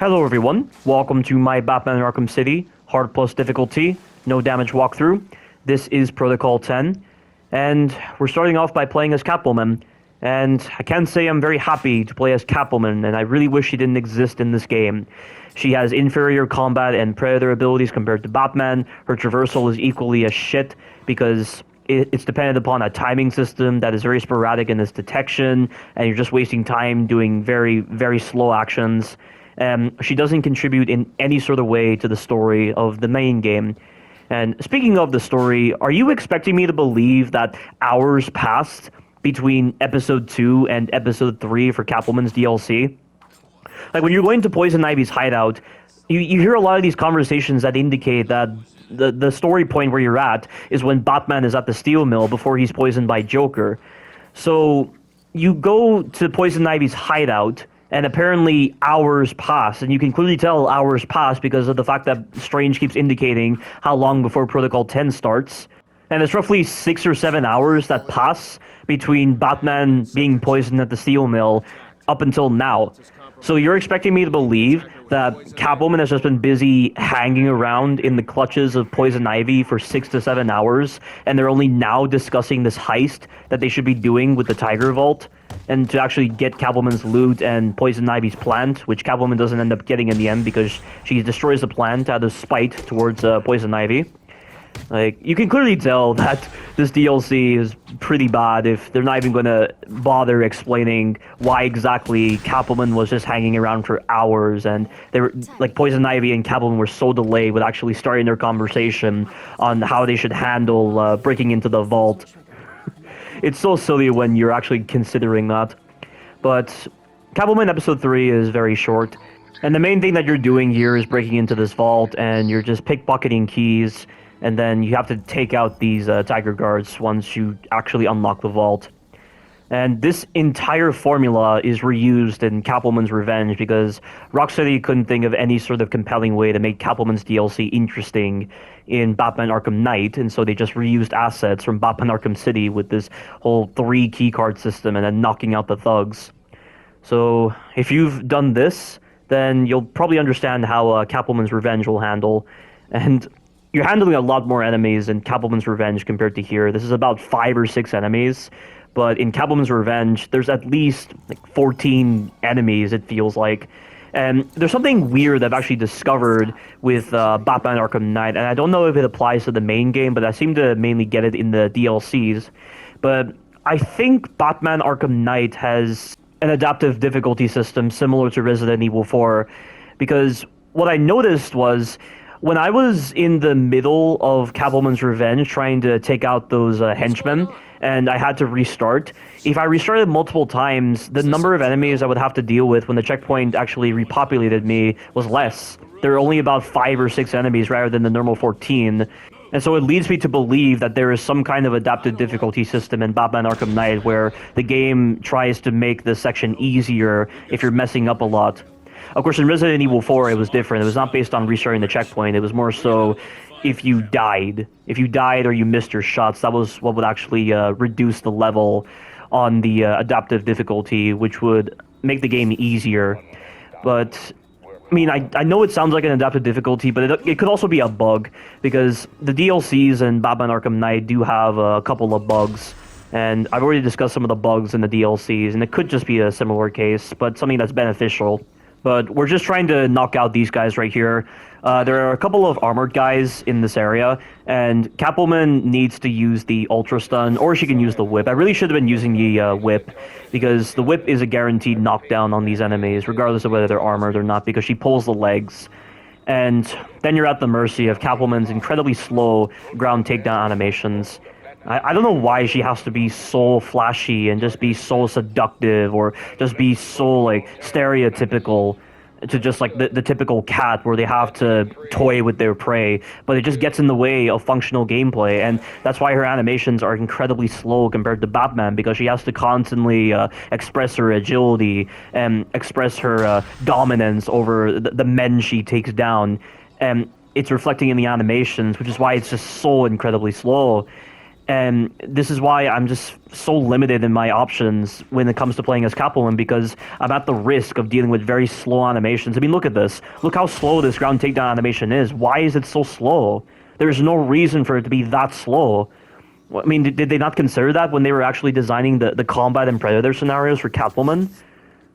Hello everyone, welcome to my Batman Arkham City, hard plus difficulty, no damage walkthrough. This is Protocol 10, and we're starting off by playing as Catwoman. And I can't say I'm very happy to play as Catwoman, and I really wish she didn't exist in this game. She has inferior combat and Predator abilities compared to Batman. Her traversal is equally as shit, because it's dependent upon a timing system that is very sporadic in its detection, and you're just wasting time doing very, very slow actions. She doesn't contribute in any sort of way to the story of the main game. And speaking of the story, are you expecting me to believe that hours passed between Episode 2 and Episode 3 for Catwoman's DLC? Like, when you're going to Poison Ivy's hideout, you hear a lot of these conversations that indicate that the story point where you're at is when Batman is at the steel mill before he's poisoned by Joker. So you go to Poison Ivy's hideout, and apparently hours pass, and you can clearly tell hours pass because of the fact that Strange keeps indicating how long before Protocol 10 starts. And it's roughly 6 or 7 hours that pass between Batman being poisoned at the steel mill up until now. So you're expecting me to believe that Catwoman has just been busy hanging around in the clutches of Poison Ivy for 6 to 7 hours, and they're only now discussing this heist that they should be doing with the Tiger Vault, and to actually get Catwoman's loot and Poison Ivy's plant, which Catwoman doesn't end up getting in the end because she destroys the plant out of spite towards Poison Ivy. Like, you can clearly tell that this DLC is pretty bad if they're not even going to bother explaining why exactly Catwoman was just hanging around for hours, and they were like Poison Ivy and Catwoman were so delayed with actually starting their conversation on how they should handle breaking into the vault. It's so silly when you're actually considering that. But Catwoman Episode 3 is very short, and the main thing that you're doing here is breaking into this vault, and you're just pickpocketing keys, and then you have to take out these Tiger Guards once you actually unlock the vault. And this entire formula is reused in Catwoman's Revenge because Rocksteady couldn't think of any sort of compelling way to make Catwoman's DLC interesting in Batman Arkham Knight, and so they just reused assets from Batman Arkham City with this whole 3 keycard system and then knocking out the thugs. So if you've done this, then you'll probably understand how Catwoman's Revenge will handle. And you're handling a lot more enemies in Catwoman's Revenge compared to here. This is about 5 or 6 enemies, but in Catwoman's Revenge, there's at least like 14 enemies, it feels like. And there's something weird I've actually discovered with Batman Arkham Knight, and I don't know if it applies to the main game, but I seem to mainly get it in the DLCs. But I think Batman Arkham Knight has an adaptive difficulty system similar to Resident Evil 4, because what I noticed was when I was in the middle of Catwoman's Revenge trying to take out those henchmen, and I had to restart, if I restarted multiple times, the number of enemies I would have to deal with when the checkpoint actually repopulated me was less. There were only about 5 or 6 enemies rather than the normal 14. And so it leads me to believe that there is some kind of adaptive difficulty system in Batman Arkham Knight where the game tries to make the section easier if you're messing up a lot. Of course, in Resident Evil 4, it was different. It was not based on restarting the checkpoint. It was more so if you died. If you died or you missed your shots, that was what would actually reduce the level on the adaptive difficulty, which would make the game easier. But, I mean, I know it sounds like an adaptive difficulty, but it could also be a bug, because the DLCs in Batman Arkham Knight do have a couple of bugs. And I've already discussed some of the bugs in the DLCs, and it could just be a similar case, but something that's beneficial. But we're just trying to knock out these guys right here. There are a couple of armored guys in this area, and Catwoman needs to use the Ultra Stun, or she can use the Whip. I really should have been using the Whip, because the Whip is a guaranteed knockdown on these enemies, regardless of whether they're armored or not, because she pulls the legs. And then you're at the mercy of Catwoman's incredibly slow ground takedown animations. I don't know why she has to be so flashy and just be so seductive or just be so, like, stereotypical to just, like, the typical cat where they have to toy with their prey. But it just gets in the way of functional gameplay, and that's why her animations are incredibly slow compared to Batman, because she has to constantly express her agility and express her dominance over the men she takes down. And it's reflecting in the animations, which is why it's just so incredibly slow. And this is why I'm just so limited in my options when it comes to playing as Catwoman, because I'm at the risk of dealing with very slow animations. I mean, look at this. Look how slow this ground takedown animation is. Why is it so slow? There's no reason for it to be that slow. I mean, did they not consider that when they were actually designing the combat and predator scenarios for Catwoman?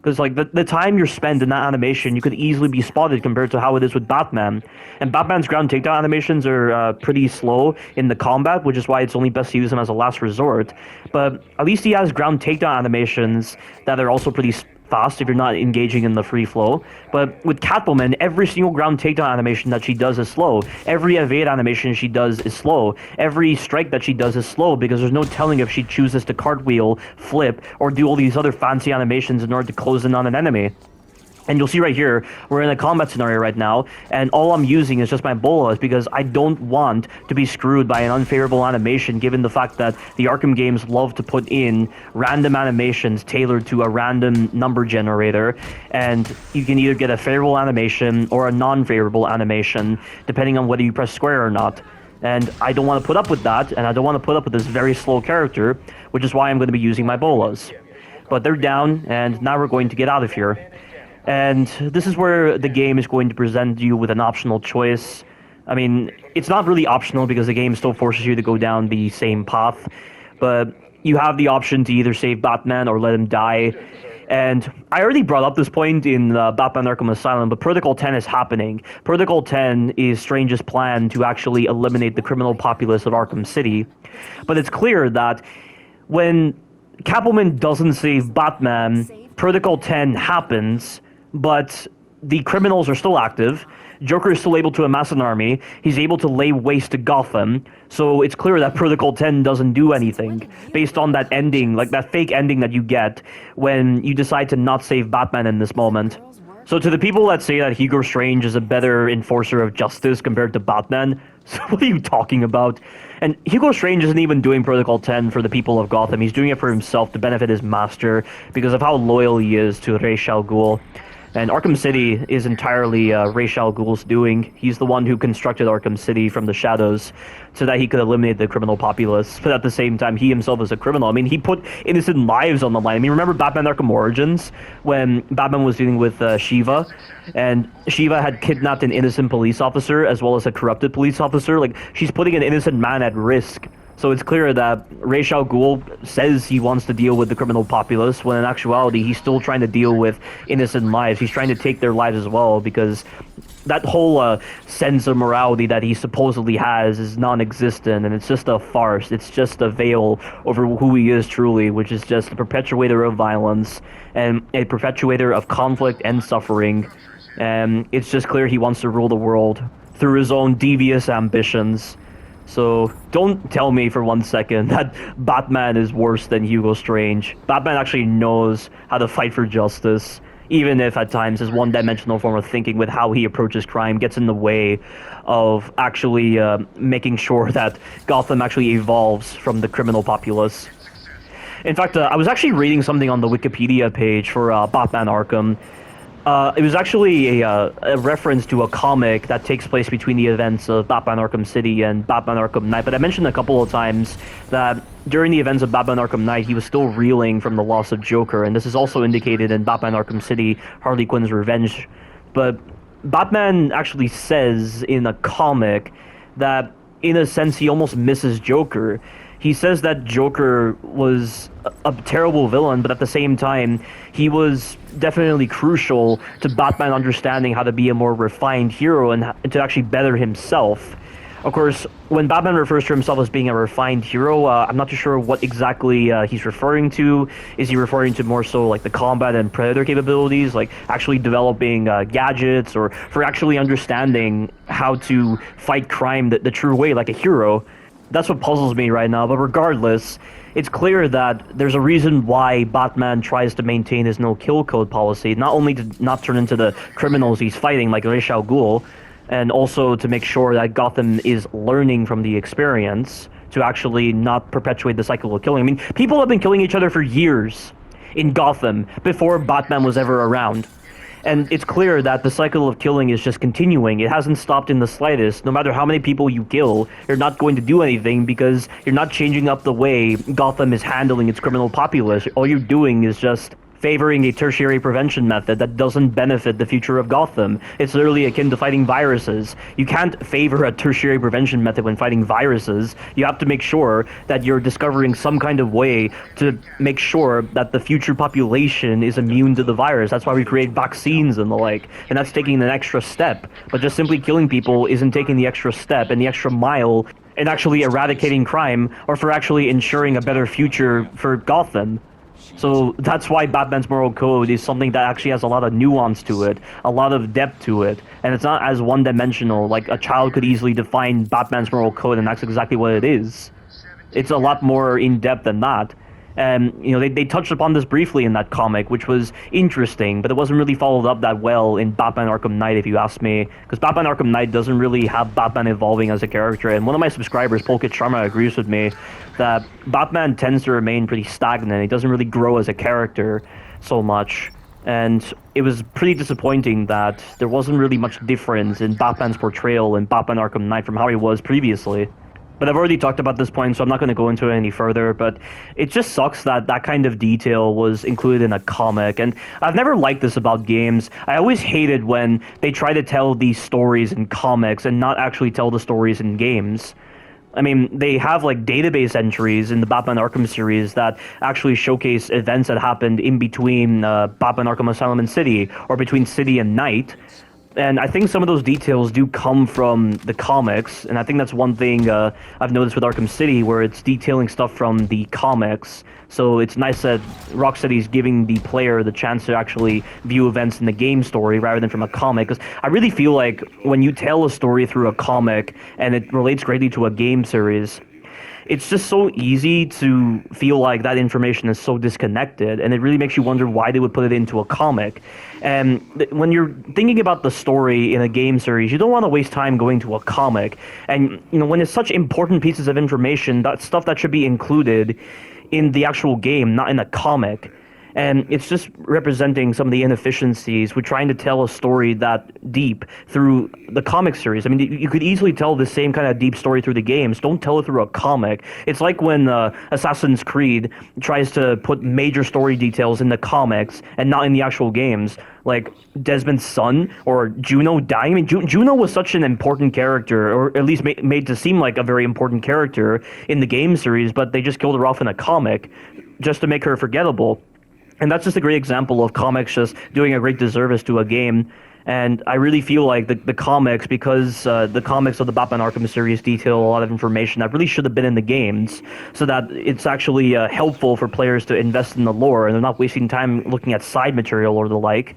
Because, like, the time you're spent in that animation, you could easily be spotted compared to how it is with Batman. And Batman's ground takedown animations are pretty slow in the combat, which is why it's only best to use them as a last resort. But at least he has ground takedown animations that are also pretty fast if you're not engaging in the free flow. But with Catwoman, every single ground takedown animation that she does is slow. Every evade animation she does is slow. Every strike that she does is slow, because there's no telling if she chooses to cartwheel, flip, or do all these other fancy animations in order to close in on an enemy. And you'll see right here, we're in a combat scenario right now, and all I'm using is just my bolas because I don't want to be screwed by an unfavorable animation, given the fact that the Arkham games love to put in random animations tailored to a random number generator, and you can either get a favorable animation or a non-favorable animation, depending on whether you press square or not. And I don't want to put up with that, and I don't want to put up with this very slow character, which is why I'm going to be using my bolas. But they're down, and now we're going to get out of here. And this is where the game is going to present you with an optional choice. I mean, it's not really optional because the game still forces you to go down the same path, but you have the option to either save Batman or let him die. And I already brought up this point in Batman Arkham Asylum, but Protocol 10 is happening. Protocol 10 is Strange's plan to actually eliminate the criminal populace of Arkham City. But it's clear that when Catwoman doesn't save Batman, Protocol 10 happens, but the criminals are still active. Joker is still able to amass an army. He's able to lay waste to Gotham. So it's clear that Protocol 10 doesn't do anything based on that ending, like that fake ending that you get when you decide to not save Batman in this moment. So to the people that say that Hugo Strange is a better enforcer of justice compared to Batman, so what are you talking about? And Hugo Strange isn't even doing Protocol 10 for the people of Gotham. He's doing it for himself to benefit his master because of how loyal he is to Ra's al Ghul. And Arkham City is entirely Ra's al Ghul's doing. He's the one who constructed Arkham City from the shadows so that he could eliminate the criminal populace. But at the same time, he himself is a criminal. I mean, he put innocent lives on the line. I mean, remember Batman Arkham Origins when Batman was dealing with Shiva? And Shiva had kidnapped an innocent police officer as well as a corrupted police officer. Like, she's putting an innocent man at risk. So it's clear that Ra's al Ghul says he wants to deal with the criminal populace, when in actuality he's still trying to deal with innocent lives. He's trying to take their lives as well, because that whole sense of morality that he supposedly has is non-existent, and it's just a farce. It's just a veil over who he is truly, which is just a perpetuator of violence and a perpetuator of conflict and suffering. And it's just clear he wants to rule the world through his own devious ambitions. So don't tell me for 1 second that Batman is worse than Hugo Strange. Batman actually knows how to fight for justice, even if at times his one-dimensional form of thinking with how he approaches crime gets in the way of actually making sure that Gotham actually evolves from the criminal populace. In fact, I was actually reading something on the Wikipedia page for Batman Arkham. It was actually a reference to a comic that takes place between the events of Batman Arkham City and Batman Arkham Knight, but I mentioned a couple of times that during the events of Batman Arkham Knight, he was still reeling from the loss of Joker, and this is also indicated in Batman Arkham City, Harley Quinn's Revenge. But Batman actually says in a comic that, in a sense, he almost misses Joker. He says that Joker was a terrible villain, but at the same time, he was definitely crucial to Batman understanding how to be a more refined hero and to actually better himself. Of course, when Batman refers to himself as being a refined hero, I'm not too sure what exactly he's referring to. Is he referring to more so like the combat and predator capabilities, like actually developing gadgets, or for actually understanding how to fight crime the true way, like a hero? That's what puzzles me right now, but regardless, it's clear that there's a reason why Batman tries to maintain his no-kill code policy, not only to not turn into the criminals he's fighting like Ra's al Ghul, and also to make sure that Gotham is learning from the experience to actually not perpetuate the cycle of killing. I mean, people have been killing each other for years in Gotham before Batman was ever around. And it's clear that the cycle of killing is just continuing. It hasn't stopped in the slightest. No matter how many people you kill, you're not going to do anything because you're not changing up the way Gotham is handling its criminal populace. All you're doing is just favoring a tertiary prevention method that doesn't benefit the future of Gotham. It's literally akin to fighting viruses. You can't favor a tertiary prevention method when fighting viruses. You have to make sure that you're discovering some kind of way to make sure that the future population is immune to the virus. That's why we create vaccines and the like, and that's taking an extra step. But just simply killing people isn't taking the extra step and the extra mile in actually eradicating crime or for actually ensuring a better future for Gotham. So that's why Batman's moral code is something that actually has a lot of nuance to it, a lot of depth to it, and it's not as one-dimensional. Like, a child could easily define Batman's moral code, and that's exactly what it is. It's a lot more in-depth than that. And, they touched upon this briefly in that comic, which was interesting, but it wasn't really followed up that well in Batman Arkham Knight, if you ask me. Because Batman Arkham Knight doesn't really have Batman evolving as a character, and one of my subscribers, Polkit Sharma, agrees with me that Batman tends to remain pretty stagnant. He doesn't really grow as a character so much. And it was pretty disappointing that there wasn't really much difference in Batman's portrayal in Batman Arkham Knight from how he was previously. But I've already talked about this point, so I'm not going to go into it any further, but it just sucks that that kind of detail was included in a comic, and I've never liked this about games. I always hated when they try to tell these stories in comics and not actually tell the stories in games. I mean, they have, like, database entries in the Batman Arkham series that actually showcase events that happened in between Batman Arkham Asylum and City, or between City and Night. And I think some of those details do come from the comics, and I think that's one thing I've noticed with Arkham City, where it's detailing stuff from the comics. So it's nice that Rocksteady's giving the player the chance to actually view events in the game story rather than from a comic. Because I really feel like when you tell a story through a comic and it relates greatly to a game series, it's just so easy to feel like that information is so disconnected, and it really makes you wonder why they would put it into a comic. And when you're thinking about the story in a game series, you don't want to waste time going to a comic. And, when it's such important pieces of information, that's stuff that should be included in the actual game, not in a comic. And it's just representing some of the inefficiencies with trying to tell a story that deep through the comic series. I mean, you could easily tell the same kind of deep story through the games. Don't tell it through a comic. It's like when Assassin's Creed tries to put major story details in the comics and not in the actual games. Like Desmond's son or Juno dying. I mean, Juno was such an important character, or at least made to seem like a very important character in the game series, but they just killed her off in a comic just to make her forgettable. And that's just a great example of comics just doing a great disservice to a game. And I really feel like the comics, because the comics of the Batman Arkham series detail a lot of information that really should have been in the games, so that it's actually helpful for players to invest in the lore, and they're not wasting time looking at side material or the like.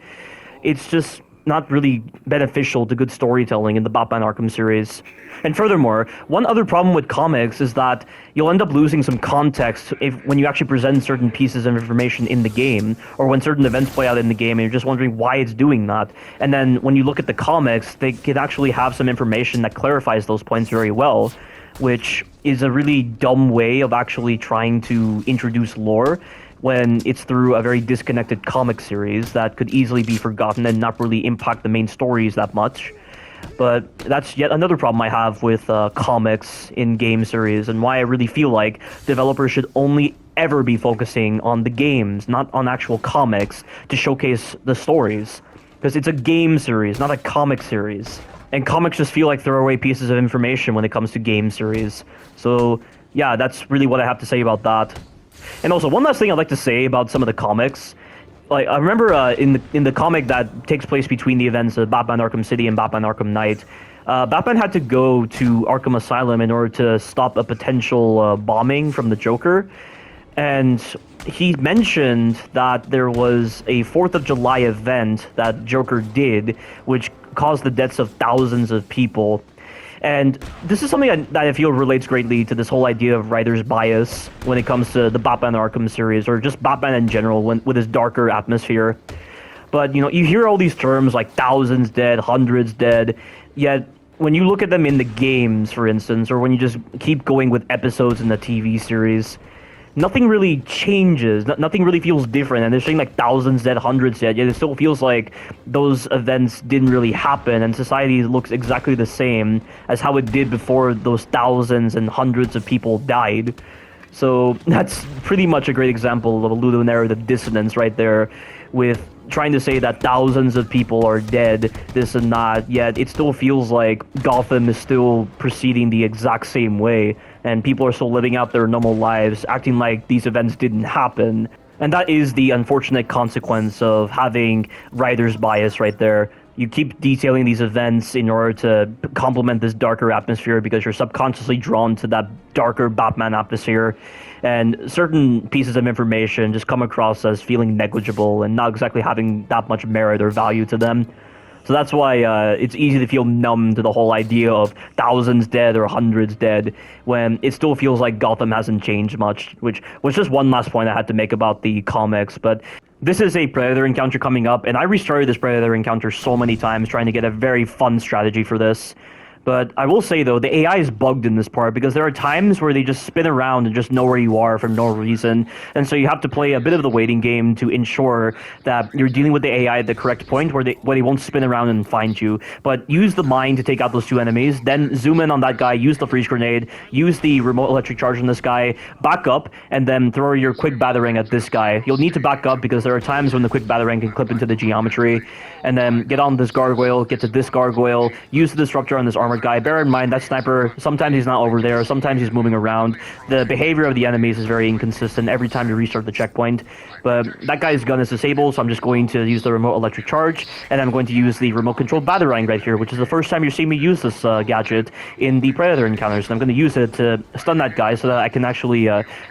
It's just not really beneficial to good storytelling in the Batman Arkham series. And furthermore, one other problem with comics is that you'll end up losing some context when you actually present certain pieces of information in the game, or when certain events play out in the game and you're just wondering why it's doing that. And then when you look at the comics, they could actually have some information that clarifies those points very well, which is a really dumb way of actually trying to introduce lore when it's through a very disconnected comic series that could easily be forgotten and not really impact the main stories that much. But that's yet another problem I have with comics in game series, and why I really feel like developers should only ever be focusing on the games, not on actual comics, to showcase the stories. Because it's a game series, not a comic series. And comics just feel like throwaway pieces of information when it comes to game series. So, yeah, that's really what I have to say about that. And also, one last thing I'd like to say about some of the comics. Like, I remember in the comic that takes place between the events of Batman Arkham City and Batman Arkham Knight, Batman had to go to Arkham Asylum in order to stop a potential bombing from the Joker. And he mentioned that there was a 4th of July event that Joker did, which caused the deaths of thousands of people. And this is something that I feel relates greatly to this whole idea of writer's bias when it comes to the Batman Arkham series, or just Batman in general, with his darker atmosphere. But, you hear all these terms like thousands dead, hundreds dead, yet when you look at them in the games, for instance, or when you just keep going with episodes in the TV series, nothing really changes. Nothing really feels different. And they're saying like thousands dead, hundreds dead, yet it still feels like those events didn't really happen, and society looks exactly the same as how it did before those thousands and hundreds of people died. So that's pretty much a great example of a ludonarrative dissonance right there, with trying to say that thousands of people are dead, this and that, yet it still feels like Gotham is still proceeding the exact same way, and people are still living out their normal lives, acting like these events didn't happen. And that is the unfortunate consequence of having writer's bias right there. You keep detailing these events in order to complement this darker atmosphere because you're subconsciously drawn to that darker Batman atmosphere, and certain pieces of information just come across as feeling negligible and not exactly having that much merit or value to them. So that's why it's easy to feel numb to the whole idea of thousands dead or hundreds dead when it still feels like Gotham hasn't changed much, which was just one last point I had to make about the comics. But this is a Predator encounter coming up, and I restarted this Predator encounter so many times trying to get a very fun strategy for this. But I will say, though, the AI is bugged in this part because there are times where they just spin around and just know where you are for no reason. And so you have to play a bit of the waiting game to ensure that you're dealing with the AI at the correct point where they won't spin around and find you. But use the mind to take out those two enemies, then zoom in on that guy, use the freeze grenade, use the remote electric charge on this guy, back up, and then throw your quick batarang at this guy. You'll need to back up because there are times when the quick batarang can clip into the geometry. And then get on this gargoyle, get to this gargoyle, use the disruptor on this armored guy. Bear in mind, that sniper, sometimes he's not over there, sometimes he's moving around. The behavior of the enemies is very inconsistent every time you restart the checkpoint. But that guy's gun is disabled, so I'm just going to use the remote electric charge, and I'm going to use the remote control batarang right here, which is the first time you're seeing me use this gadget in the Predator encounters. And I'm going to use it to stun that guy so that I can actually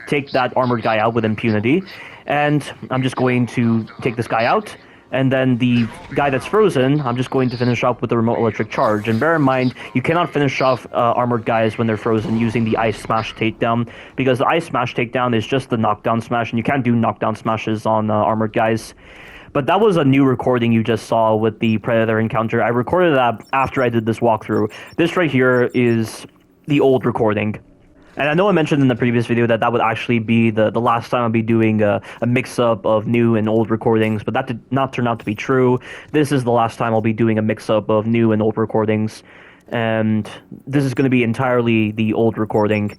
take that armored guy out with impunity. And I'm just going to take this guy out. And then the guy that's frozen, I'm just going to finish off with the remote electric charge. And bear in mind, you cannot finish off armored guys when they're frozen using the ice smash takedown, because the ice smash takedown is just the knockdown smash, and you can't do knockdown smashes on armored guys. But that was a new recording you just saw with the Predator encounter. I recorded that after I did this walkthrough. This right here is the old recording. And I know I mentioned in the previous video that that would actually be the last time I'll be doing a mix-up of new and old recordings, but that did not turn out to be true. This is the last time I'll be doing a mix-up of new and old recordings, and this is going to be entirely the old recording.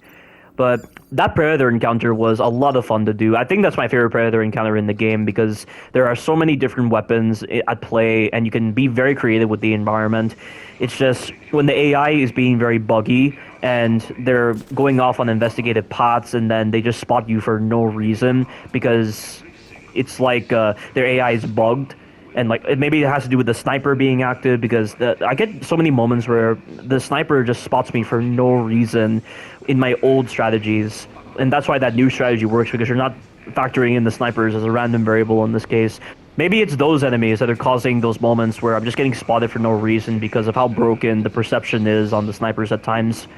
But that Predator encounter was a lot of fun to do. I think that's my favorite Predator encounter in the game because there are so many different weapons at play, and you can be very creative with the environment. It's just when the AI is being very buggy and they're going off on investigative paths and then they just spot you for no reason because it's like their AI is bugged. And like maybe it has to do with the sniper being active because I get so many moments where the sniper just spots me for no reason in my old strategies, and that's why that new strategy works, because you're not factoring in the snipers as a random variable in this case. Maybe it's those enemies that are causing those moments where I'm just getting spotted for no reason because of how broken the perception is on the snipers at times.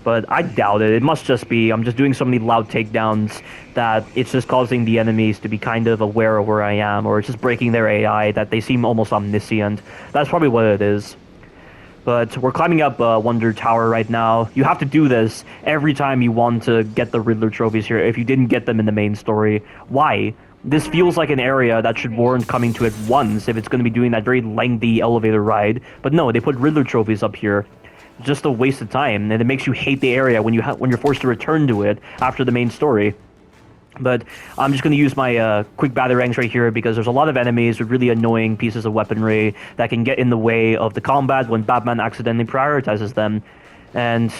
But I doubt it. It must just be I'm just doing so many loud takedowns that it's just causing the enemies to be kind of aware of where I am, or it's just breaking their AI that they seem almost omniscient. That's probably what it is. But we're climbing up Wonder Tower right now. You have to do this every time you want to get the Riddler trophies here if you didn't get them in the main story. Why? This feels like an area that should warrant coming to it once if it's going to be doing that very lengthy elevator ride. But no, they put Riddler trophies up here. Just a waste of time, and it makes you hate the area when you're forced to return to it after the main story. But I'm just going to use my quick batarangs right here because there's a lot of enemies with really annoying pieces of weaponry that can get in the way of the combat when Batman accidentally prioritizes them. And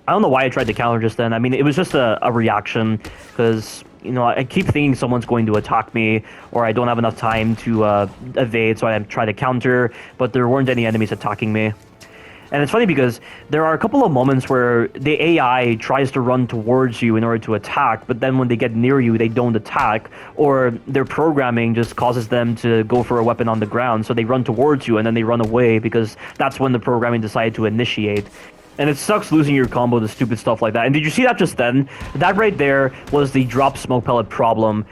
I don't know why I tried to counter just then. I mean, it was just a reaction because, you know, I keep thinking someone's going to attack me or I don't have enough time to evade, so I try to counter, but there weren't any enemies attacking me. And it's funny because there are a couple of moments where the AI tries to run towards you in order to attack, but then when they get near you, they don't attack, or their programming just causes them to go for a weapon on the ground, so they run towards you and then they run away because that's when the programming decided to initiate. And it sucks losing your combo to stupid stuff like that. And did you see that just then? That right there was the drop smoke pellet problem.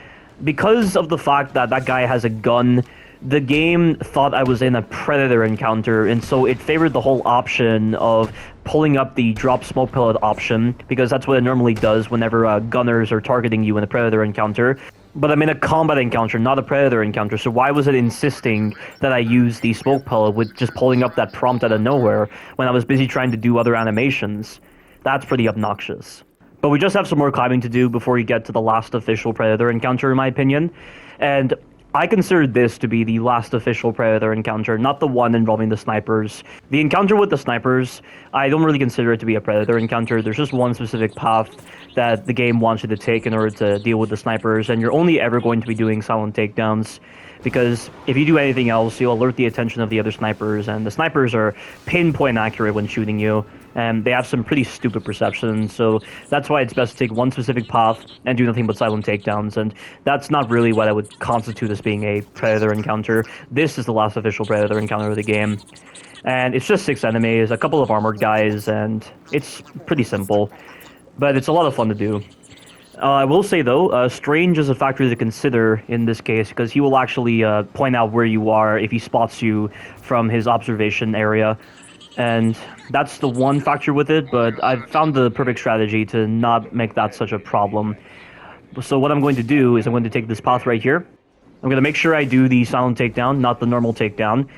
Because of the fact that that guy has a gun, the game thought I was in a predator encounter, and so it favored the whole option of pulling up the drop smoke pellet option, because that's what it normally does whenever gunners are targeting you in a predator encounter. But I'm in a combat encounter, not a predator encounter, so why was it insisting that I use the smoke pellet with just pulling up that prompt out of nowhere when I was busy trying to do other animations? That's pretty obnoxious. But we just have some more climbing to do before we get to the last official predator encounter, in my opinion. And I consider this to be the last official predator encounter, not the one involving the snipers. The encounter with the snipers, I don't really consider it to be a predator encounter. There's just one specific path that the game wants you to take in order to deal with the snipers, and you're only ever going to be doing silent takedowns, because if you do anything else, you'll alert the attention of the other snipers, and the snipers are pinpoint accurate when shooting you, and they have some pretty stupid perception, so that's why it's best to take one specific path and do nothing but silent takedowns, and that's not really what I would constitute as being a predator encounter. This is the last official predator encounter of the game, and it's just 6 enemies, a couple of armored guys, and it's pretty simple, but it's a lot of fun to do. I will say, though, Strange is a factor to consider in this case, because he will actually point out where you are if he spots you from his observation area. And that's the one factor with it, but I've found the perfect strategy to not make that such a problem. So what I'm going to do is I'm going to take this path right here. I'm going to make sure I do the silent takedown, not the normal takedown.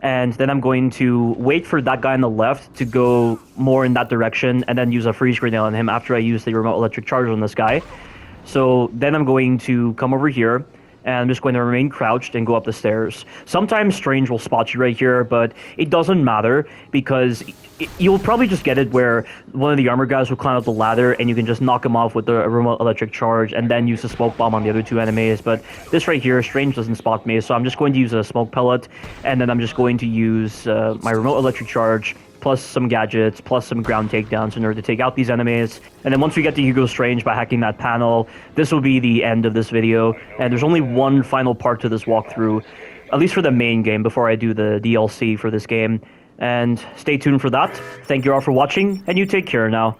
And then I'm going to wait for that guy on the left to go more in that direction, and then use a freeze grenade on him after I use the remote electric charge on this guy. So then I'm going to come over here, and I'm just going to remain crouched and go up the stairs. Sometimes Strange will spot you right here, but it doesn't matter, because you'll probably just get it where one of the armor guys will climb up the ladder and you can just knock him off with the remote electric charge and then use the smoke bomb on the other 2 enemies. But this right here, Strange doesn't spot me, so I'm just going to use a smoke pellet, and then I'm just going to use my remote electric charge plus some gadgets, plus some ground takedowns in order to take out these enemies. And then once we get to Hugo Strange by hacking that panel, this will be the end of this video, and there's only one final part to this walkthrough, at least for the main game, before I do the DLC for this game. And stay tuned for that. Thank you all for watching, and you take care now.